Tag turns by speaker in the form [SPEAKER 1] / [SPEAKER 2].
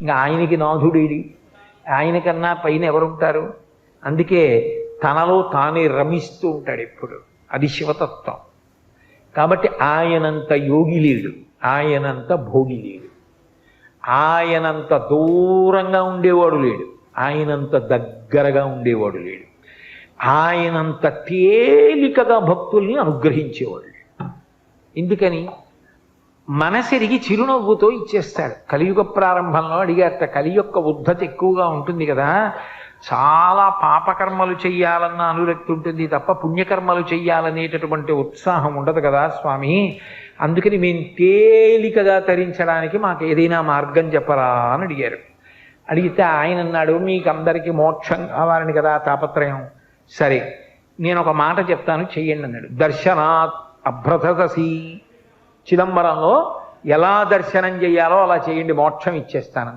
[SPEAKER 1] ఇంకా ఆయనకి నాథుడేడి, ఆయనకన్నా పైన ఎవరుంటారు? అందుకే తనలో తానే రమిస్తూ ఉంటాడు ఎప్పుడు. అది శివతత్వం. కాబట్టి ఆయనంత యోగి లేడు, ఆయనంత భోగి లేడు, ఆయనంత దూరంగా ఉండేవాడు లేడు, ఆయనంత దగ్గరగా ఉండేవాడు లేడు, ఆయనంత తేలికగా భక్తుల్ని అనుగ్రహించేవాడు లేడు. ఎందుకని? మనసెరిగి చిరునవ్వుతో ఇచ్చేస్తాడు. కలియుగ ప్రారంభంలో అడిగారట, కలి యొక్క ఉద్ధతి ఎక్కువగా ఉంటుంది కదా, చాలా పాపకర్మలు చెయ్యాలన్న అనురక్తి ఉంటుంది తప్ప పుణ్యకర్మలు చెయ్యాలనేటటువంటి ఉత్సాహం ఉండదు కదా స్వామి, అందుకని మేము తేలికగా తరించడానికి మాకు ఏదైనా మార్గం చెప్పరా అని అడిగారు. అడిగితే ఆయన అన్నాడు, మీకు అందరికీ మోక్షం కావాలని కదా తాపత్రయం, సరే నేను ఒక మాట చెప్తాను చెయ్యండి అన్నాడు. దర్శనాత్ అభ్రతసి, చిదంబరంలో ఎలా దర్శనం చేయాలో అలా చేయండి, మోక్షం ఇచ్చేస్తాను.